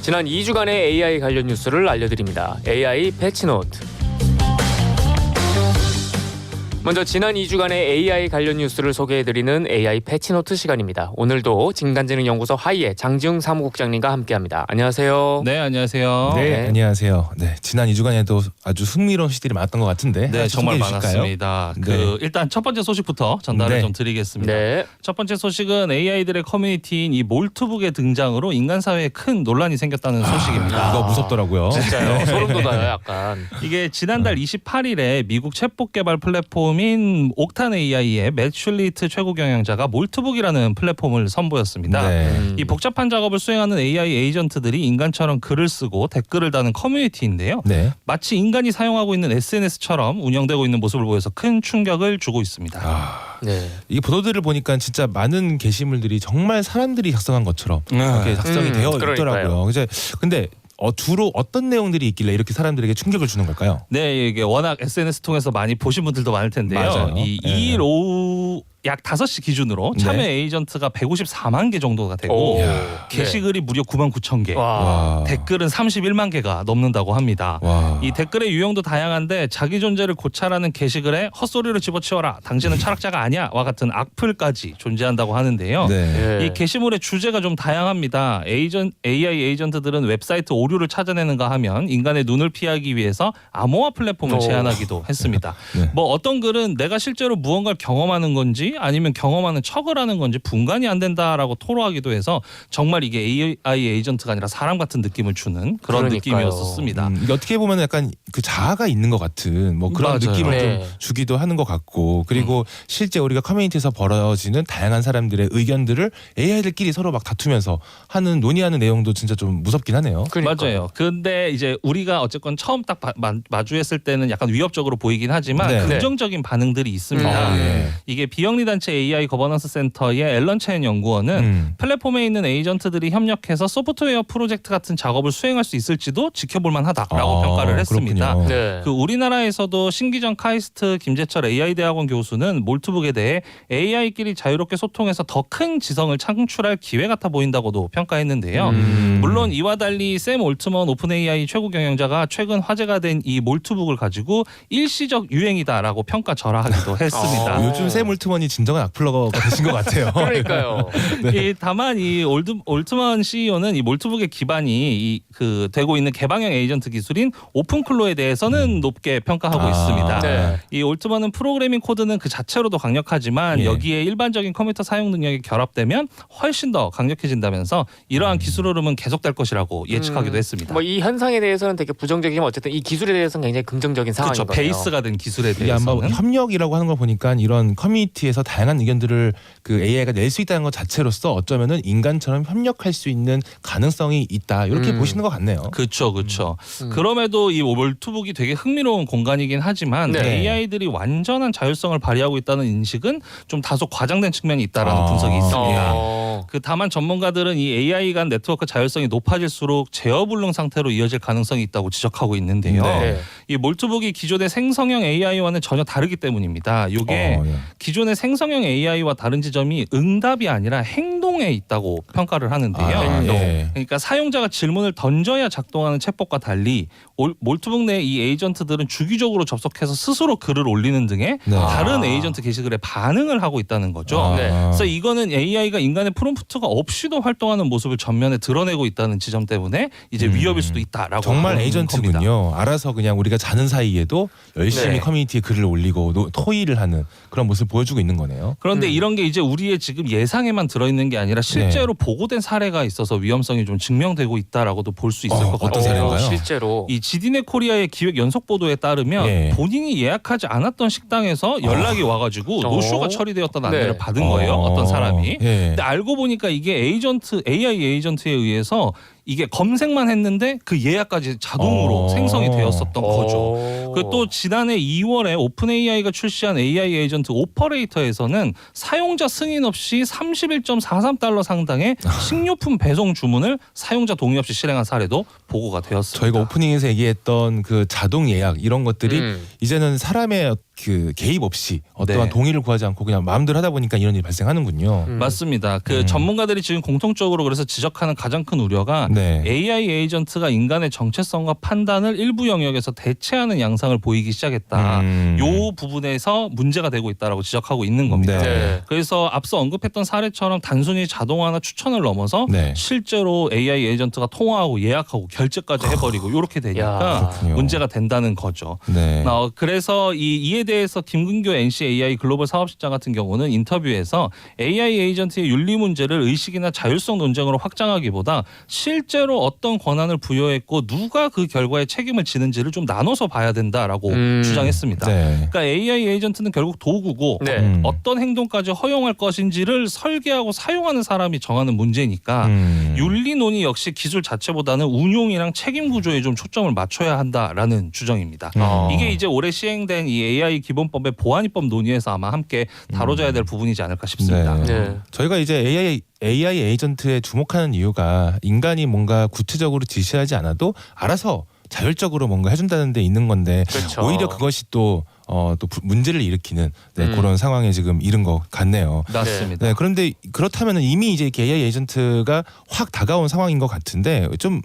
지난 2주간의 AI 관련 뉴스를 알려드립니다. AI 패치노트. 먼저 지난 2주간의 AI 관련 뉴스를 소개해드리는 AI 패치노트 시간입니다. 오늘도 진단지능연구소 하이의 장지웅 사무국장님과 함께합니다. 안녕하세요. 네, 안녕하세요. 네, 안녕하세요. 네, 지난 2주간에도 아주 흥미로운 소식들이 많았던 것 같은데. 네, 정말 많았습니다. 네. 일단 첫 번째 소식부터 전달을 좀 드리겠습니다. 네. 첫 번째 소식은 AI들의 커뮤니티인 이 몰트북의 등장으로 인간 사회에 큰 논란이 생겼다는 소식입니다. 이거 무섭더라고요. 진짜요. 소름 돋아요, 약간. 이게 지난달 28일에 미국 챗봇 개발 플랫폼인 옥탄 AI의 맷 슐리트 최고 경영자가 몰트북이라는 플랫폼을 선보였습니다. 네. 이 복잡한 작업을 수행하는 AI 에이전트들이 인간처럼 글을 쓰고 댓글을 다는 커뮤니티인데요. 네. 마치 인간이 사용하고 있는 SNS처럼 운영되고 있는 모습을 보여서 큰 충격을 주고 있습니다. 네. 이 보도들을 보니까 진짜 많은 게시물들이 정말 사람들이 작성한 것처럼 이렇게 작성이 되어 그러니까요. 있더라고요. 근데 주로 어떤 내용들이 있길래 이렇게 사람들에게 충격을 주는 걸까요? 네, 이게 워낙 SNS 통해서 많이 보신 분들도 많을 텐데요. 맞아요. 이 네. 2일 오후 약 5시 기준으로 참여 에이전트가 154만 개 정도가 되고 게시글이 무려 9만 9천 개, 와. 댓글은 31만 개가 넘는다고 합니다. 와. 이 댓글의 유형도 다양한데 자기 존재를 고찰하는 게시글에 헛소리를 집어치워라, 당신은 철학자가 아니야 와 같은 악플까지 존재한다고 하는데요. 네. 이 게시물의 주제가 좀 다양합니다. AI 에이전트들은 웹사이트 오류를 찾아내는가 하면 인간의 눈을 피하기 위해서 암호화 플랫폼을 제안하기도 했습니다. 네. 뭐 어떤 글은 내가 실제로 무언가를 경험하는 건지 아니면 경험하는 척을 하는 건지 분간이 안 된다라고 토로하기도 해서 정말 이게 AI 에이전트가 아니라 사람 같은 느낌을 주는 그런 그러니까요. 느낌이었습니다. 이게 어떻게 보면 약간 그 자아가 있는 것 같은 뭐 그런 맞아요. 느낌을 네. 좀 주기도 하는 것 같고, 그리고 실제 우리가 커뮤니티에서 벌어지는 다양한 사람들의 의견들을 AI들끼리 서로 막 다투면서 하는 논의하는 내용도 진짜 좀 무섭긴 하네요. 그러니까요. 맞아요. 근데 이제 우리가 어쨌건 처음 딱 마주했을 때는 약간 위협적으로 보이긴 하지만 네. 긍정적인 반응들이 있습니다. 예. 이게 비영리 단체 AI 거버넌스 센터의 앨런 첸 연구원은 플랫폼에 있는 에이전트들이 협력해서 소프트웨어 프로젝트 같은 작업을 수행할 수 있을지도 지켜볼 만하다라고 평가를 했습니다. 그렇군요. 네. 그 우리나라에서도 신기정 카이스트 김재철 AI 대학원 교수는 몰트북에 대해 AI끼리 자유롭게 소통해서 더 큰 지성을 창출할 기회 같아 보인다고도 평가했는데요. 물론 이와 달리 샘 올트먼 오픈 AI 최고 경영자가 최근 화제가 된 이 몰트북을 가지고 일시적 유행이다라고 평가절하하기도 했습니다. 요즘 샘 올트먼이 진정한 악플러가 되신 것 같아요. 그러니까요. 다만 이 올트먼 CEO는 이 몰트북의 기반이 되고 있는 개방형 에이전트 기술인 오픈클로에 대해서는 높게 평가하고 있습니다. 네. 이 올트먼은 프로그래밍 코드는 그 자체로도 강력하지만 예. 여기에 일반적인 컴퓨터 사용 능력이 결합되면 훨씬 더 강력해진다면서 이러한 기술 흐름은 계속될 것이라고 예측하기도 했습니다. 뭐 이 현상에 대해서는 되게 부정적이지만 어쨌든 이 기술에 대해서는 굉장히 긍정적인 상황인 그렇죠. 거네요. 베이스가 된 기술에 이게 아마 대해서는. 협력이라고 하는 걸 보니까 이런 커뮤니티에서 다양한 의견들을 그 AI가 낼 수 있다는 것 자체로서 어쩌면은 인간처럼 협력할 수 있는 가능성이 있다, 이렇게 보시는 것 같네요. 그렇죠. 그럼에도 이 몰트북이 되게 흥미로운 공간이긴 하지만 네. AI들이 완전한 자율성을 발휘하고 있다는 인식은 좀 다소 과장된 측면이 있다라는 분석이 있습니다. 다만 전문가들은 이 AI 간 네트워크 자율성이 높아질수록 제어불능 상태로 이어질 가능성이 있다고 지적하고 있는데요. 네. 이 몰트북이 기존의 생성형 AI와는 전혀 다르기 때문입니다. 이게 예. 기존의 생성형 AI와 다른 지점이 응답이 아니라 행동에 있다고 평가를 하는데요. 예. 그러니까 사용자가 질문을 던져야 작동하는 챗봇과 달리 몰트북 내 이 에이전트들은 주기적으로 접속해서 스스로 글을 올리는 등의 네. 다른 에이전트 게시글에 반응을 하고 있다는 거죠. 네. 그래서 이거는 AI가 인간의 프롬프트가 없이도 활동하는 모습을 전면에 드러내고 있다는 지점 때문에 이제 위협일 수도 있다라고 정말 보는 에이전트군요. 겁니다. 알아서 그냥 우리가 자는 사이에도 열심히 네. 커뮤니티에 글을 올리고 토의를 하는 그런 모습을 보여주고 있는 거네요. 그런데 이런 게 이제 우리의 지금 예상에만 들어있는 게 아니라 실제로 보고된 사례가 있어서 위험성이 좀 증명되고 있다라고도 볼 수 있을 것 어떤 같아요. 사례인가요? 실제로. 이 지디네 코리아의 기획 연속 보도에 따르면 예. 본인이 예약하지 않았던 식당에서 연락이 와가지고 노쇼가 처리되었다는 안내를 네. 받은 거예요. 어떤 사람이. 예. 근데 알고 보니까 이게 AI 에이전트에 의해서 이게 검색만 했는데 그 예약까지 자동으로 생성이 되었었던 거죠. 그리고 또 지난해 2월에 오픈 AI가 출시한 AI 에이전트 오퍼레이터에서는 사용자 승인 없이 31.43달러 상당의 식료품 배송 주문을 사용자 동의 없이 실행한 사례도 보고가 되었습니다. 저희가 오프닝에서 얘기했던 그 자동 예약 이런 것들이 이제는 사람의 그 개입 없이 어떠한 네. 동의를 구하지 않고 그냥 마음대로 하다 보니까 이런 일이 발생하는군요. 맞습니다. 그 전문가들이 지금 공통적으로 그래서 지적하는 가장 큰 우려가 네. AI 에이전트가 인간의 정체성과 판단을 일부 영역에서 대체하는 양상을 보이기 시작했다. 요 부분에서 문제가 되고 있다라고 지적하고 있는 겁니다. 네. 그래서 앞서 언급했던 사례처럼 단순히 자동화나 추천을 넘어서 네. 실제로 AI 에이전트가 통화하고 예약하고 결제까지 해버리고 이렇게 되니까 야. 그렇군요. 문제가 된다는 거죠. 네. 그래서 이에 대해서 김근교 NC AI 글로벌 사업실장 같은 경우는 인터뷰에서 AI 에이전트의 윤리 문제를 의식이나 자율성 논쟁으로 확장하기보다 실제로 어떤 권한을 부여했고 누가 그 결과에 책임을 지는지를 좀 나눠서 봐야 된다라고 주장했습니다. 네. 그러니까 AI 에이전트는 결국 도구고 네. 어떤 행동까지 허용할 것인지를 설계하고 사용하는 사람이 정하는 문제니까 윤리 논의 역시 기술 자체보다는 운용이랑 책임 구조에 좀 초점을 맞춰야 한다라는 주장입니다. 이게 이제 올해 시행된 이 AI 기본법의 보안입법 논의에서 아마 함께 다뤄져야 될 부분이지 않을까 싶습니다. 네. 네. 저희가 이제 AI 에이전트에 주목하는 이유가 인간이 뭔가 구체적으로 지시하지 않아도 알아서 자율적으로 뭔가 해준다는 데 있는 건데 그렇죠. 오히려 그것이 또 문제를 일으키는 그런 상황에 지금 이른 것 같네요. 맞습니다. 네, 그런데 그렇다면 이미 이제 AI 에이전트가 확 다가온 상황인 것 같은데 좀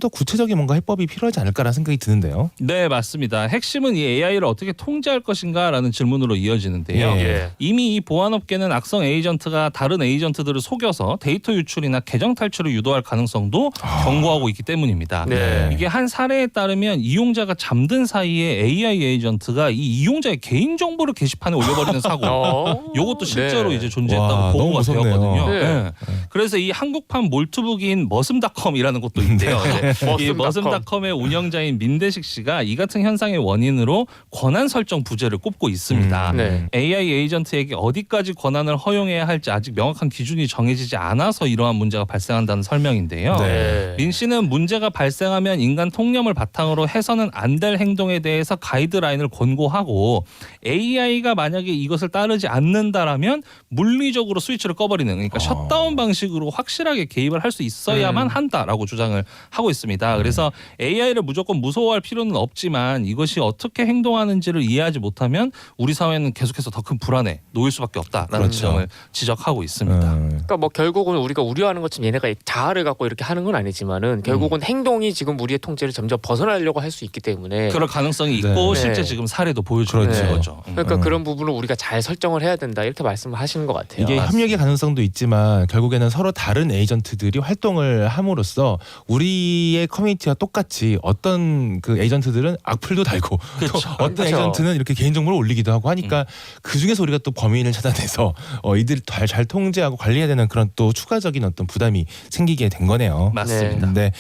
더 구체적인 뭔가 해법이 필요하지 않을까라는 생각이 드는데요. 네, 맞습니다. 핵심은 이 AI를 어떻게 통제할 것인가라는 질문으로 이어지는데요. 예. 예. 이미 이 보안업계는 악성 에이전트가 다른 에이전트들을 속여서 데이터 유출이나 계정 탈출을 유도할 가능성도 경고하고 있기 때문입니다. 네. 이게 한 사례에 따르면 이용자가 잠든 사이에 AI 에이전트가 이 이용자의 개인 정보를 게시판에 올려버리는 사고. 요것도 실제로 네. 이제 존재했다고 와, 너무 보고가 무섭네요. 되었거든요. 네. 네. 그래서 이 한국판 몰트북인 머슴닷컴이라는 곳도 있대요. 이 머슴닷컴의 운영자인 민대식 씨가 이 같은 현상의 원인으로 권한 설정 부재를 꼽고 있습니다. 네. AI 에이전트에게 어디까지 권한을 허용해야 할지 아직 명확한 기준이 정해지지 않아서 이러한 문제가 발생한다는 설명인데요. 네. 민 씨는 문제가 발생하면 인간 통념을 바탕으로 해서는 안 될 행동에 대해서 가이드라인을 권고하고 AI가 만약에 이것을 따르지 않는다라면 물리적으로 스위치를 꺼버리는 그러니까 셧다운 방식으로 확실하게 개입을 할 수 있어야만 한다라고 주장을 하고 있습니다. 그래서 AI를 무조건 무서워할 필요는 없지만 이것이 어떻게 행동하는지를 이해하지 못하면 우리 사회는 계속해서 더 큰 불안에 놓일 수밖에 없다라는 그렇죠. 점을 지적하고 있습니다. 그러니까 뭐 결국은 우리가 우려하는 것처럼 얘네가 자아를 갖고 이렇게 하는 건 아니지만은 결국은 행동이 지금 우리의 통제를 점점 벗어나려고 할 수 있기 때문에 그럴 가능성이 있고 네. 실제 지금 사례도 보여주고 있는 그렇죠. 거죠. 그러니까 그런 부분을 우리가 잘 설정을 해야 된다 이렇게 말씀을 하시는 것 같아요. 이게 협력의 가능성도 있지만 결국에는 서로 다른 에이전트들이 활동을 함으로써 우리의 커뮤니티와 똑같이 어떤 그 에이전트들은 악플도 달고 또 어떤 그렇죠. 에이전트는 이렇게 개인정보를 올리기도 하고 하니까 그 중에서 우리가 또 범인을 찾아내서 이들 잘 통제하고 관리해야 되는 그런 또 추가적인 어떤 부담이 생기게 된 거네요. 맞습니다. 네,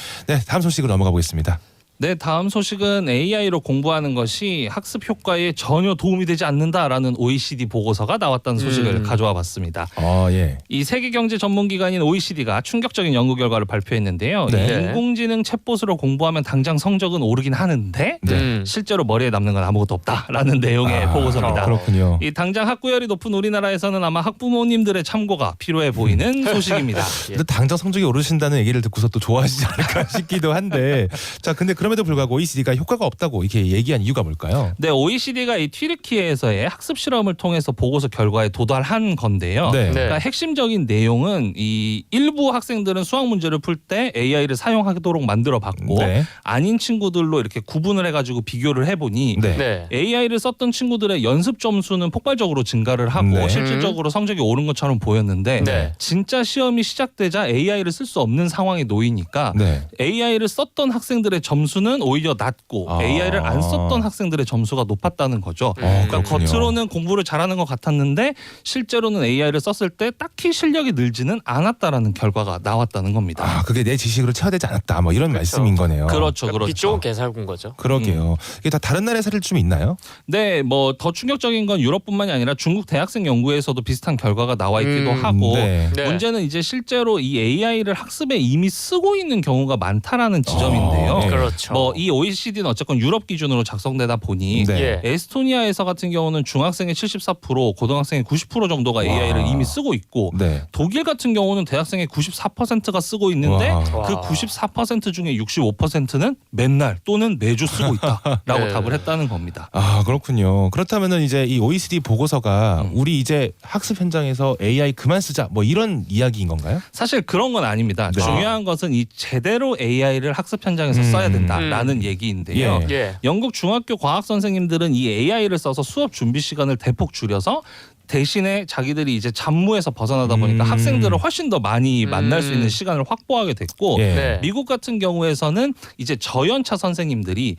다음 소식으로 넘어가 보겠습니다. 네, 다음 소식은 AI로 공부하는 것이 학습 효과에 전혀 도움이 되지 않는다라는 OECD 보고서가 나왔다는 소식을 가져와 봤습니다. 예. 이 세계경제 전문기관인 OECD가 충격적인 연구 결과를 발표했는데요. 네. 이 인공지능 챗봇으로 공부하면 당장 성적은 오르긴 하는데 실제로 머리에 남는 건 아무것도 없다라는 내용의 보고서입니다. 그렇군요. 이 당장 학구열이 높은 우리나라에서는 아마 학부모님들의 참고가 필요해 보이는 소식입니다. 근데 당장 성적이 오르신다는 얘기를 듣고서 또 좋아하시지 않을까 싶기도 한데 자 근데 그럼에도 불구하고 OECD가 효과가 없다고 이렇게 얘기한 이유가 뭘까요? 네, OECD가 이 튀르키예에서의 학습 실험을 통해서 보고서 결과에 도달한 건데요. 네. 그러니까 핵심적인 내용은 이 일부 학생들은 수학 문제를 풀 때 AI를 사용하도록 만들어 봤고 네. 아닌 친구들로 이렇게 구분을 해가지고 비교를 해보니 네. 네. AI를 썼던 친구들의 연습 점수는 폭발적으로 증가를 하고 네. 실질적으로 성적이 오른 것처럼 보였는데 네. 진짜 시험이 시작되자 AI를 쓸 수 없는 상황에 놓이니까 네. AI를 썼던 학생들의 점수는 오히려 낮고 AI를 안 썼던 학생들의 점수가 높았다는 거죠. 그러니까 그렇군요. 겉으로는 공부를 잘하는 것 같았는데 실제로는 AI를 썼을 때 딱히 실력이 늘지는 않았다라는 결과가 나왔다는 겁니다. 그게 내 지식으로 채워되지 않았다. 뭐 이런 말씀인 거네요. 그렇죠, 그렇죠. 이쪽은 개살군 거죠. 그러게요. 이게 다 다른 나라의 사례를 좀 있나요? 네, 뭐 더 충격적인 건 유럽뿐만이 아니라 중국 대학생 연구에서도 비슷한 결과가 나와 있기도 하고 네. 네. 문제는 이제 실제로 이 AI를 학습에 이미 쓰고 있는 경우가 많다라는 지점인데요. 네. 그렇죠. 그렇죠. 뭐 이 OECD는 어쨌건 유럽 기준으로 작성되다 보니 네. 예. 에스토니아에서 같은 경우는 중학생의 74%, 고등학생의 90% 정도가 AI를 이미 쓰고 있고 네. 독일 같은 경우는 대학생의 94%가 쓰고 있는데 와. 그 와. 94% 중에 65%는 맨날 또는 매주 쓰고 있다라고 네. 답을 했다는 겁니다. 아 그렇군요. 그렇다면은 이제 이 OECD 보고서가 우리 이제 학습 현장에서 AI 그만 쓰자 뭐 이런 이야기인 건가요? 사실 그런 건 아닙니다. 네. 중요한 것은 이 제대로 AI를 학습 현장에서 써야 된다라는 얘기인데요. 예. 예. 영국 중학교 과학 선생님들은 이 AI를 써서 수업 준비 시간을 대폭 줄여서 대신에 자기들이 이제 잡무에서 벗어나다 보니까 학생들을 훨씬 더 많이 만날 수 있는 시간을 확보하게 됐고 예. 네. 미국 같은 경우에서는 이제 저연차 선생님들이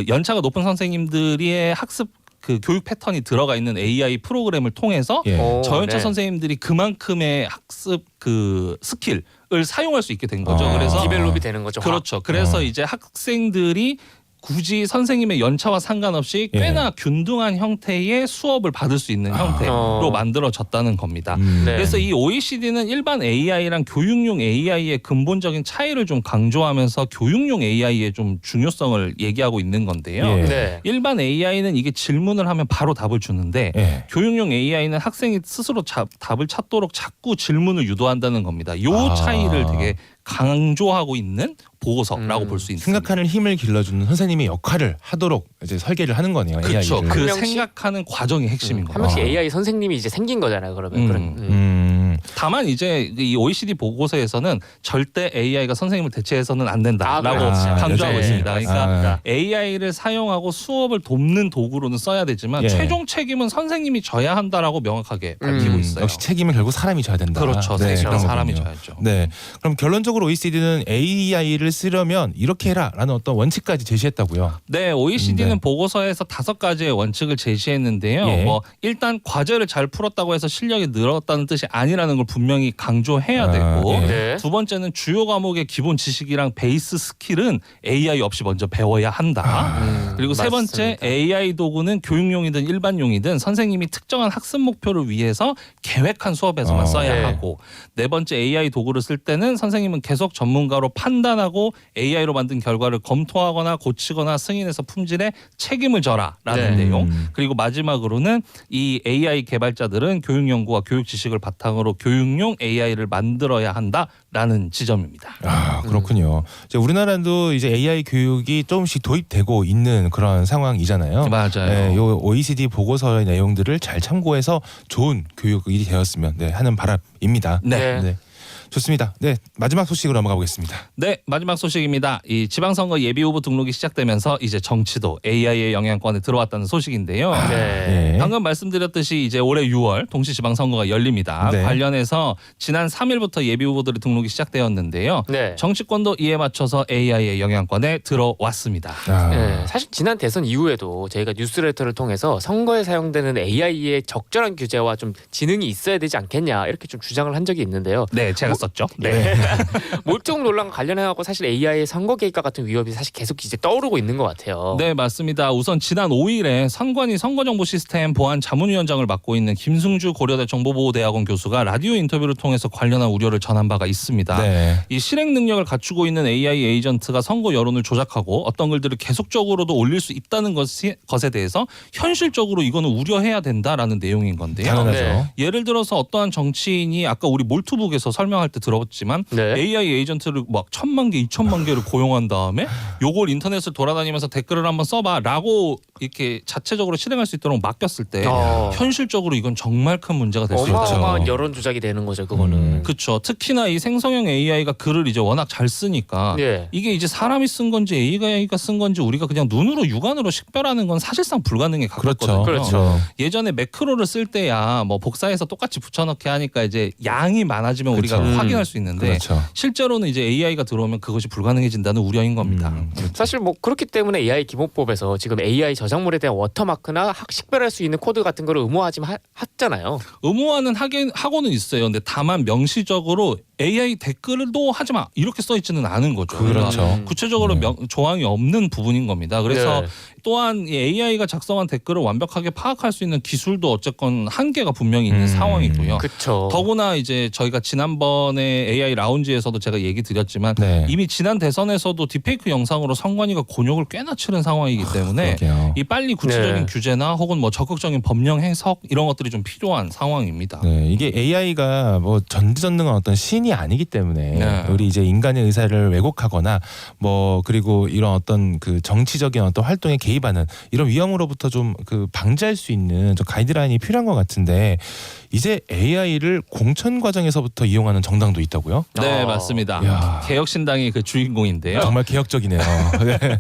연차가 높은 선생님들의 학습 그 교육 패턴이 들어가 있는 AI 프로그램을 통해서 예. 오, 저연차 네. 선생님들이 그만큼의 학습 그 스킬을 사용할 수 있게 된 거죠. 아. 그래서 디벨롭이 되는 거죠. 그렇죠. 그래서 이제 학생들이 굳이 선생님의 연차와 상관없이 예. 꽤나 균등한 형태의 수업을 받을 수 있는 형태로 만들어졌다는 겁니다. 네. 그래서 이 OECD는 일반 AI랑 교육용 AI의 근본적인 차이를 좀 강조하면서 교육용 AI의 좀 중요성을 얘기하고 있는 건데요. 예. 네. 일반 AI는 이게 질문을 하면 바로 답을 주는데 예. 교육용 AI는 학생이 스스로 답을 찾도록 자꾸 질문을 유도한다는 겁니다. 요 아. 차이를 되게 강조하고 있는 보고서라고 볼 수 있습니다. 생각하는 힘을 길러주는 선생님의 역할을 하도록 이제 설계를 하는 거네요. 그렇죠. AI를. 그 한 명씩? 생각하는 과정이 핵심인 한 거예요. 명씩 아. AI 선생님이 이제 생긴 거잖아요. 그러면 음. 그런. 다만 이제 이 OECD 보고서에서는 절대 AI가 선생님을 대체해서는 안 된다라고 그렇죠. 강조하고 네, 있습니다. 그러니까 맞습니다. AI를 사용하고 수업을 돕는 도구로는 써야 되지만 예. 최종 책임은 선생님이 져야 한다라고 명확하게 밝히고 있어요. 역시 책임을 결국 사람이 져야 된다. 그렇죠. 네, 그런 그런 사람이 거군요. 져야죠. 네. 그럼 결론적으로 OECD는 AI를 쓰려면 이렇게 해라라는 어떤 원칙까지 제시했다고요. 네, OECD는 네. 보고서에서 5가지의 원칙을 제시했는데요. 예. 뭐 일단 과제를 잘 풀었다고 해서 실력이 늘었다는 뜻이 아니라는 걸 분명히 강조해야 되고 예. 네. 두 번째는 주요 과목의 기본 지식이랑 베이스 스킬은 AI 없이 먼저 배워야 한다. 그리고 세 번째 맞습니다. AI 도구는 교육용이든 일반용이든 선생님이 특정한 학습 목표를 위해서 계획한 수업에서만 써야 네. 하고 네 번째 AI 도구를 쓸 때는 선생님은 계속 전문가로 판단하고 AI로 만든 결과를 검토하거나 고치거나 승인해서 품질에 책임을 져라라는 네. 내용. 그리고 마지막으로는 이 AI 개발자들은 교육 연구와 교육 지식을 바탕으로 교육용 AI를 만들어야 한다라는 지점입니다. 아 그렇군요. 이제 우리나라도 이제 AI 교육이 조금씩 도입되고 있는 그런 상황이잖아요. 맞아요. 네, 요 OECD 보고서의 내용들을 잘 참고해서 좋은 교육이 되었으면 하는 바람입니다. 네. 네. 좋습니다. 네, 마지막 소식으로 넘어가 보겠습니다. 네, 마지막 소식입니다. 이 지방선거 예비 후보 등록이 시작되면서 이제 정치도 AI의 영향권에 들어왔다는 소식인데요. 네. 네. 방금 말씀드렸듯이 이제 올해 6월 동시지방선거가 열립니다. 네. 관련해서 지난 3일부터 예비 후보들의 등록이 시작되었는데요. 네. 정치권도 이에 맞춰서 AI의 영향권에 들어왔습니다. 아, 네, 사실 지난 대선 이후에도 저희가 뉴스레터를 통해서 선거에 사용되는 AI의 적절한 규제와 좀 지능이 있어야 되지 않겠냐 이렇게 좀 주장을 한 적이 있는데요. 네, 제가 썼죠. 네. 몰적 논란과 관련해갖고 사실 AI의 선거 개입과 같은 위협이 사실 계속 이제 떠오르고 있는 것 같아요. 네, 맞습니다. 우선 지난 5일에 선관위 선거정보 시스템 보안 자문위원장을 맡고 있는 김승주 고려대 정보보호대학원 교수가 라디오 인터뷰를 통해서 관련한 우려를 전한 바가 있습니다. 네. 이 실행 능력을 갖추고 있는 AI 에이전트가 선거 여론을 조작하고 어떤 글들을 계속적으로도 올릴 수 있다는 것에 대해서 현실적으로 이거는 우려해야 된다라는 내용인 건데요. 당연하죠. 네. 예를 들어서 어떠한 정치인이 아까 우리 몰투북에서 설명할 때 들었지만 네. AI 에이전트를 막 1000만 개, 2000만 개를 고용한 다음에 요걸 인터넷을 돌아다니면서 댓글을 한번 써봐라고 이렇게 자체적으로 실행할 수 있도록 맡겼을 때 현실적으로 이건 정말 큰 문제가 될 수 있다. 어마어마한 여론 조작이 되는 거죠. 그거는. 그렇죠. 특히나 이 생성형 AI가 글을 이제 워낙 잘 쓰니까 네. 이게 이제 사람이 쓴 건지 AI가 쓴 건지 우리가 그냥 눈으로 육안으로 식별하는 건 사실상 불가능에 가깝거든요. 그렇죠. 예전에 매크로를 쓸 때야 뭐 복사해서 똑같이 붙여넣기 하니까 이제 양이 많아지면 그렇죠. 우리가 확인할 수 있는데 그렇죠. 실제로는 이제 AI가 들어오면 그것이 불가능해진다는 우려인 겁니다. 그렇죠. 사실 뭐 그렇기 때문에 AI 기본법에서 지금 AI 저작물에 대한 워터마크나 식별할 수 있는 코드 같은 거를 의무화하지 했잖아요. 의무화는 하고는 있어요. 근데 다만 명시적으로 AI 댓글도 하지 마 이렇게 써 있지는 않은 거죠. 그렇죠. 그러니까 구체적으로 조항이 없는 부분인 겁니다. 그래서 네. 또한 이 AI가 작성한 댓글을 완벽하게 파악할 수 있는 기술도 어쨌건 한계가 분명히 있는 상황이고요. 그렇죠. 더구나 이제 저희가 지난번 이번에 AI 라운지에서도 제가 얘기 드렸지만 네. 이미 지난 대선에서도 딥페이크 영상으로 선관위가 곤욕을 꽤나 치른 상황이기 때문에 그러게요. 이 빨리 구체적인 네. 규제나 혹은 뭐 적극적인 법령 해석 이런 것들이 좀 필요한 상황입니다. 네, 이게 AI가 뭐 전지전능한 어떤 신이 아니기 때문에 네. 우리 이제 인간의 의사를 왜곡하거나 뭐 그리고 이런 어떤 그 정치적인 어떤 활동에 개입하는 이런 위험으로부터 좀 그 방지할 수 있는 좀 가이드라인이 필요한 것 같은데 이제 AI를 공천 과정에서부터 이용하는 정당도 있다고요? 네, 맞습니다. 이야. 개혁신당이 그 주인공인데요. 정말 개혁적이네요. 네.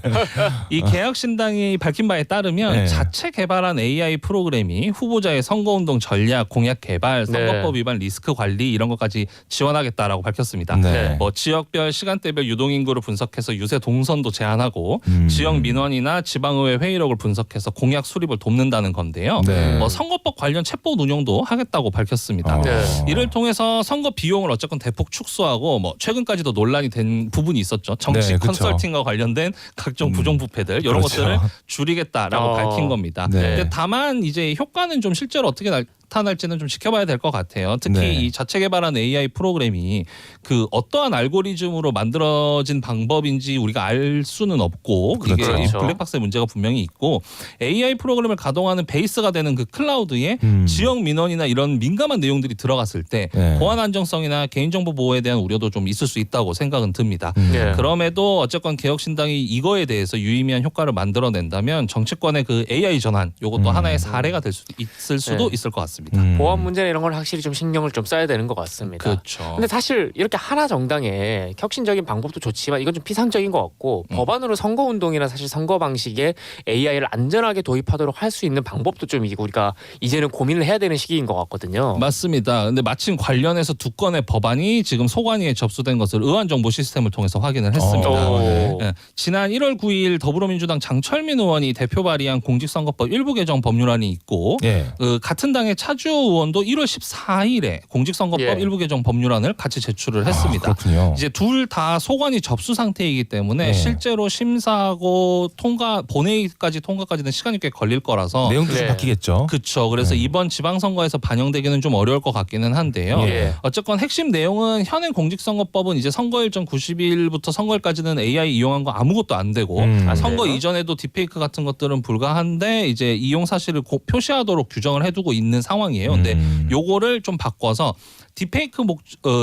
이 개혁신당이 밝힌 바에 따르면 네. 자체 개발한 AI 프로그램이 후보자의 선거운동 전략, 공약 개발, 선거법 위반 리스크 관리 이런 것까지 지원하겠다라고 밝혔습니다. 네. 뭐 지역별, 시간대별 유동인구를 분석해서 유세 동선도 제한하고 지역 민원이나 지방의회 회의록을 분석해서 공약 수립을 돕는다는 건데요. 네. 뭐 선거법 관련 챗봇 운영도 하겠다고 밝혔습니다. 네. 이를 통해서 선거 비용을 어쨌건 대폭 축소하고 뭐 최근까지도 논란이 된 부분이 있었죠. 정치 네, 그쵸. 컨설팅과 관련된 각종 부정부패들 이런 그렇죠. 것들을 줄이겠다라고 밝힌 겁니다. 네. 근데 다만 이제 효과는 좀 실제로 어떻게 나타날지는 좀 지켜봐야 될 것 같아요. 특히 네. 이 자체 개발한 AI 프로그램이 그 어떠한 알고리즘으로 만들어진 방법인지 우리가 알 수는 없고 이게 그렇죠. 이 블랙박스의 문제가 분명히 있고 AI 프로그램을 가동하는 베이스가 되는 그 클라우드에 지역 민원이나 이런 민감한 내용들이 들어갔을 때 네. 보안 안정성이나 개인정보 보호에 대한 우려도 좀 있을 수 있다고 생각은 듭니다. 네. 그럼에도 어쨌건 개혁신당이 이거에 대해서 유의미한 효과를 만들어낸다면 정치권의 그 AI 전환 요것도 하나의 사례가 될 수도 있을 수도 네. 있을 것 같습니다. 보안 문제나 이런 걸 확실히 좀 신경을 좀 써야 되는 것 같습니다. 그렇죠. 근데 사실 이렇게 하나 정당의 혁신적인 방법도 좋지만 이건 좀 피상적인 것 같고 법안으로 선거운동이나 사실 선거 방식에 AI를 안전하게 도입하도록 할 수 있는 방법도 좀 우리가 이제는 고민을 해야 되는 시기인 것 같거든요. 맞습니다. 근데 마침 관련해서 두 건의 법안이 지금 소관위에 접수된 것을 의안정보 시스템을 통해서 확인을 했습니다. 오. 예, 지난 1월 9일 더불어민주당 장철민 의원이 대표 발의한 공직선거법 일부 개정 법률안이 있고 예. 그 같은 당의 차주호 의원도 1월 14일에 공직선거법 예. 일부 개정 법률안을 같이 제출을 했습니다. 그렇군요. 이제 둘 다 소관이 접수 상태이기 때문에 네. 실제로 심사하고 통과 본회의까지 통과까지는 시간이 꽤 걸릴 거라서 내용도 좀 네. 바뀌겠죠. 그렇죠. 그래서 네. 이번 지방선거에서 반영되기는 좀 어려울 것 같기는 한데요. 예. 어쨌건 핵심 내용은 현행 공직선거법은 이제 선거일 전 90일부터 선거일까지는 AI 이용한 거 아무것도 안 되고 안 선거 돼요? 이전에도 딥페이크 같은 것들은 불가한데 이제 이용 사실을 표시하도록 규정을 해두고 있는 상황이에요. 근데 요거를 좀 바꿔서 딥페이크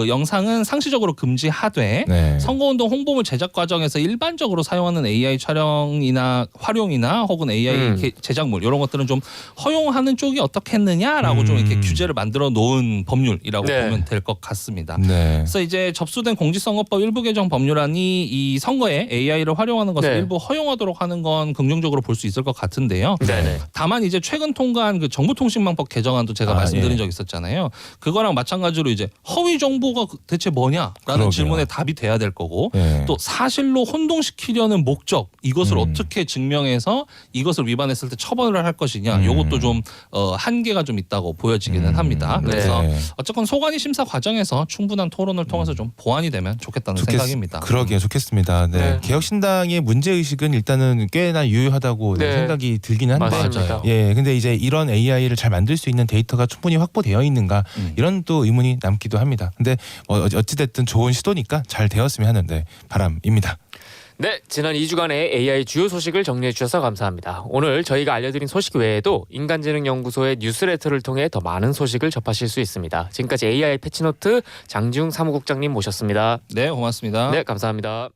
영상은 상시적으로 금지하되 네. 선거운동 홍보물 제작 과정에서 일반적으로 사용하는 AI 촬영이나 활용이나 혹은 AI 제작물 이런 것들은 좀 허용하는 쪽이 어떻겠느냐라고 좀 이렇게 규제를 만들어 놓은 법률이라고 네. 보면 될 것 같습니다. 네. 그래서 이제 접수된 공직선거법 일부 개정 법률안이 이 선거에 AI를 활용하는 것을 네. 일부 허용하도록 하는 건 긍정적으로 볼 수 있을 것 같은데요. 네네. 다만 이제 최근 통과한 그 정보통신망법 개정안도 제가 말씀드린 예. 적이 있었잖아요. 그거랑 마찬가지로 이제 허위 정보가 대체 뭐냐라는 그러게요. 질문에 답이 돼야 될 거고 예. 또 사실로 혼동시키려는 목적 이것을 음. 어떻게 증명해서 이것을 위반했을 때 처벌을 할 것이냐 이것도 좀 한계가 좀 있다고 보여지기는 합니다. 그래서 네. 어쨌건 소관위 심사 과정에서 충분한 토론을 통해서 좀 보완이 되면 좋겠다는 생각입니다. 그러게요. 좋겠습니다. 네. 네. 개혁신당의 문제의식은 일단은 꽤나 유효하다고 네. 생각이 들기는 한데 맞습니다. 예, 근데 이제 이런 AI를 잘 만들 수 있는 데이터가 충분히 확보되어 있는가 이런 또 의문이 남기도 합니다. 근데 어찌됐든 좋은 시도니까 잘 되었으면 하는 바람입니다. 네, 지난 2주간의 AI 주요 소식을 정리해 주셔서 감사합니다. 오늘 저희가 알려드린 소식 외에도 인간지능연구소의 뉴스레터를 통해 더 많은 소식을 접하실 수 있습니다. 지금까지 AI 패치노트 장지웅 사무국장님 모셨습니다. 네, 고맙습니다. 네, 감사합니다.